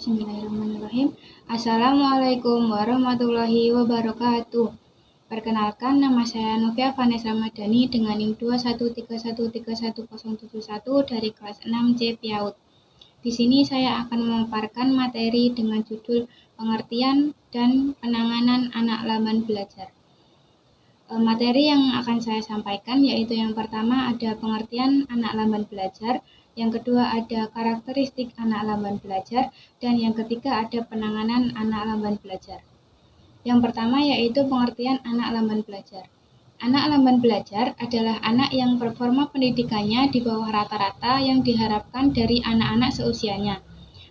Bismillahirrahmanirrahim. Assalamualaikum warahmatullahi wabarakatuh. Perkenalkan, nama saya Novia Vanessa Madani dengan NIM 213131071 dari kelas 6C PIAUD. Di sini saya akan memaparkan materi dengan judul pengertian dan penanganan anak lamban belajar. Materi yang akan saya sampaikan yaitu yang pertama ada pengertian anak lamban belajar, yang kedua ada karakteristik anak lamban belajar, dan yang ketiga ada penanganan anak lamban belajar. Yang pertama yaitu pengertian anak lamban belajar. Anak lamban belajar adalah anak yang performa pendidikannya di bawah rata-rata yang diharapkan dari anak-anak seusianya.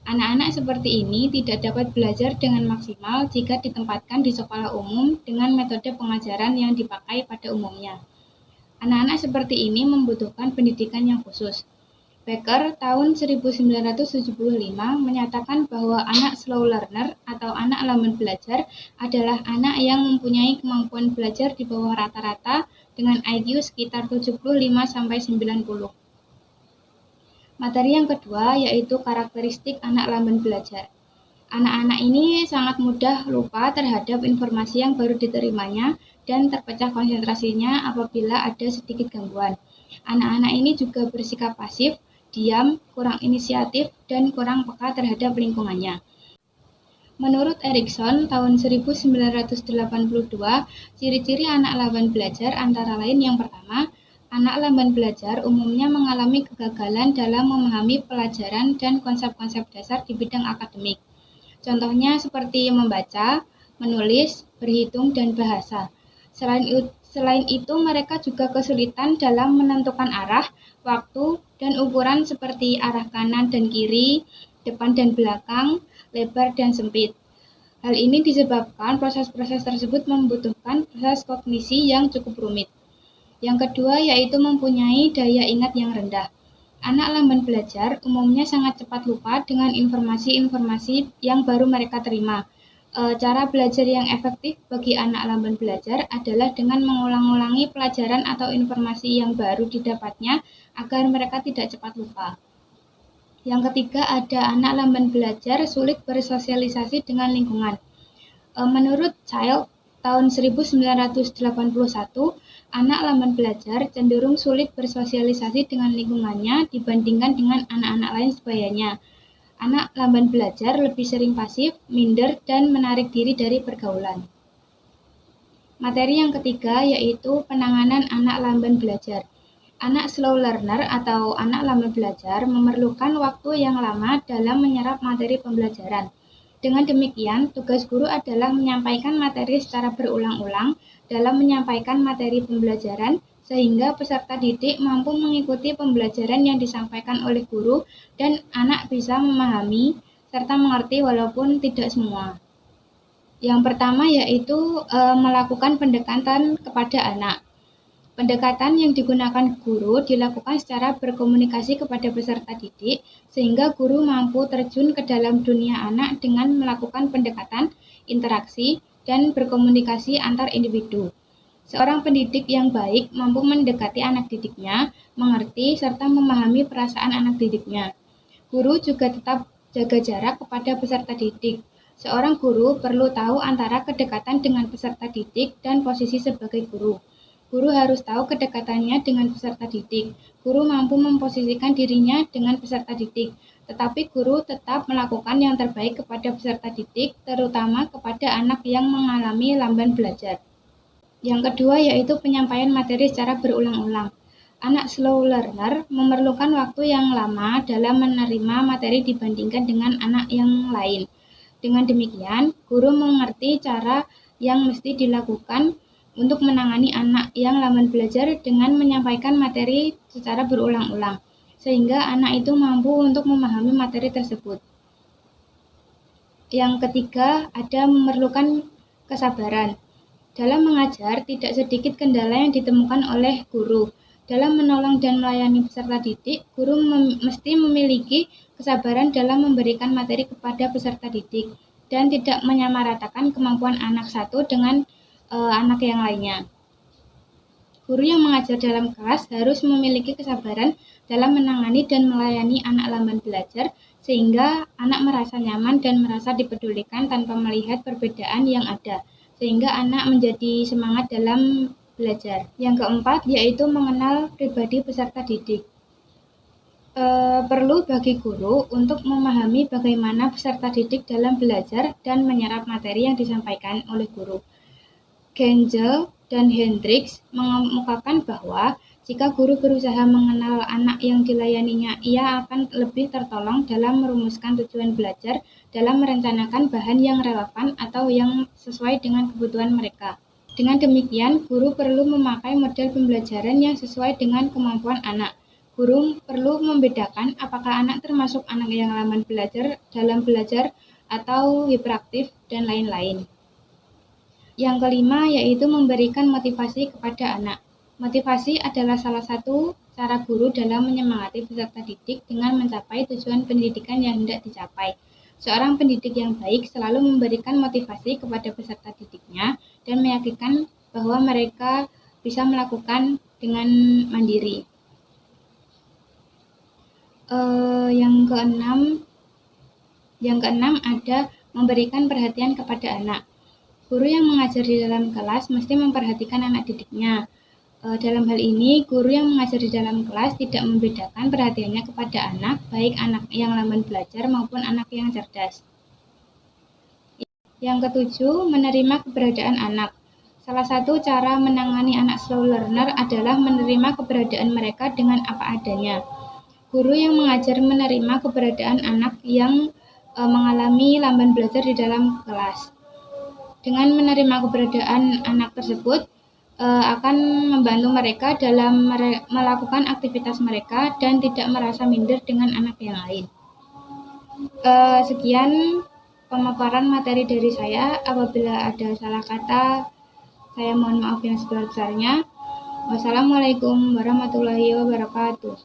Anak-anak seperti ini tidak dapat belajar dengan maksimal jika ditempatkan di sekolah umum dengan metode pengajaran yang dipakai pada umumnya. Anak-anak seperti ini membutuhkan pendidikan yang khusus. Becker tahun 1975 menyatakan bahwa anak slow learner atau anak lamban belajar adalah anak yang mempunyai kemampuan belajar di bawah rata-rata dengan IQ sekitar 75-90. Materi yang kedua yaitu karakteristik anak lamban belajar. Anak-anak ini sangat mudah lupa terhadap informasi yang baru diterimanya dan terpecah konsentrasinya apabila ada sedikit gangguan. Anak-anak ini juga bersikap pasif, diam, kurang inisiatif, dan kurang peka terhadap lingkungannya. Menurut Erikson tahun 1982, ciri-ciri anak lamban belajar antara lain yang pertama, anak lamban belajar umumnya mengalami kegagalan dalam memahami pelajaran dan konsep-konsep dasar di bidang akademik. Contohnya seperti membaca, menulis, berhitung, dan bahasa. Selain itu, mereka juga kesulitan dalam menentukan arah, waktu, dan ukuran seperti arah kanan dan kiri, depan dan belakang, lebar dan sempit. Hal ini disebabkan proses-proses tersebut membutuhkan proses kognisi yang cukup rumit. Yang kedua yaitu mempunyai daya ingat yang rendah. Anak lamban belajar umumnya sangat cepat lupa dengan informasi-informasi yang baru mereka terima. Cara belajar yang efektif bagi anak lamban belajar adalah dengan mengulang-ulangi pelajaran atau informasi yang baru didapatnya agar mereka tidak cepat lupa. Yang ketiga ada anak lamban belajar sulit bersosialisasi dengan lingkungan. Menurut Child tahun 1981, anak lamban belajar cenderung sulit bersosialisasi dengan lingkungannya dibandingkan dengan anak-anak lain sebayanya. Anak lamban belajar lebih sering pasif, minder, dan menarik diri dari pergaulan. Materi yang ketiga yaitu penanganan anak lamban belajar. Anak slow learner atau anak lamban belajar memerlukan waktu yang lama dalam menyerap materi pembelajaran. Dengan demikian, tugas guru adalah menyampaikan materi secara berulang-ulang dalam menyampaikan materi pembelajaran sehingga peserta didik mampu mengikuti pembelajaran yang disampaikan oleh guru dan anak bisa memahami serta mengerti walaupun tidak semua. Yang pertama yaitu melakukan pendekatan kepada anak. Pendekatan yang digunakan guru dilakukan secara berkomunikasi kepada peserta didik sehingga guru mampu terjun ke dalam dunia anak dengan melakukan pendekatan, interaksi, dan berkomunikasi antar individu. Seorang pendidik yang baik mampu mendekati anak didiknya, mengerti, serta memahami perasaan anak didiknya. Guru juga tetap jaga jarak kepada peserta didik. Seorang guru perlu tahu antara kedekatan dengan peserta didik dan posisi sebagai guru. Guru harus tahu kedekatannya dengan peserta didik. Guru mampu memposisikan dirinya dengan peserta didik, tetapi guru tetap melakukan yang terbaik kepada peserta didik, terutama kepada anak yang mengalami lamban belajar. Yang kedua yaitu penyampaian materi secara berulang-ulang. Anak slow learner memerlukan waktu yang lama dalam menerima materi dibandingkan dengan anak yang lain. Dengan demikian, guru mengerti cara yang mesti dilakukan untuk menangani anak yang lamban belajar dengan menyampaikan materi secara berulang-ulang, sehingga anak itu mampu untuk memahami materi tersebut. Yang ketiga, ada memerlukan kesabaran. Dalam mengajar, tidak sedikit kendala yang ditemukan oleh guru. Dalam menolong dan melayani peserta didik, guru mesti memiliki kesabaran dalam memberikan materi kepada peserta didik dan tidak menyamaratakan kemampuan anak satu dengan anak yang lainnya. Guru yang mengajar dalam kelas harus memiliki kesabaran dalam menangani dan melayani anak lamban belajar sehingga anak merasa nyaman dan merasa dipedulikan tanpa melihat perbedaan yang ada, sehingga anak menjadi semangat dalam belajar. Yang keempat, yaitu mengenal pribadi peserta didik. Perlu bagi guru untuk memahami bagaimana peserta didik dalam belajar dan menyerap materi yang disampaikan oleh guru. Gengel dan Hendricks mengemukakan bahwa jika guru berusaha mengenal anak yang dilayaninya, ia akan lebih tertolong dalam merumuskan tujuan belajar, dalam merencanakan bahan yang relevan atau yang sesuai dengan kebutuhan mereka. Dengan demikian, guru perlu memakai model pembelajaran yang sesuai dengan kemampuan anak. Guru perlu membedakan apakah anak termasuk anak yang lamban belajar dalam belajar atau hiperaktif dan lain-lain. Yang kelima, yaitu memberikan motivasi kepada anak. Motivasi adalah salah satu cara guru dalam menyemangati peserta didik dengan mencapai tujuan pendidikan yang hendak dicapai. Seorang pendidik yang baik selalu memberikan motivasi kepada peserta didiknya dan meyakinkan bahwa mereka bisa melakukan dengan mandiri. Yang keenam ada memberikan perhatian kepada anak. Guru yang mengajar di dalam kelas mesti memperhatikan anak didiknya. Dalam hal ini, guru yang mengajar di dalam kelas tidak membedakan perhatiannya kepada anak, baik anak yang lamban belajar maupun anak yang cerdas. Yang ketujuh, menerima keberadaan anak. Salah satu cara menangani anak slow learner adalah menerima keberadaan mereka dengan apa adanya. Guru yang mengajar menerima keberadaan anak yang mengalami lamban belajar di dalam kelas. Dengan menerima keberadaan anak tersebut, akan membantu mereka dalam melakukan aktivitas mereka dan tidak merasa minder dengan anak yang lain. Sekian pemaparan materi dari saya. Apabila ada salah kata, saya mohon maaf yang sebesar-besarnya. Wassalamualaikum warahmatullahi wabarakatuh.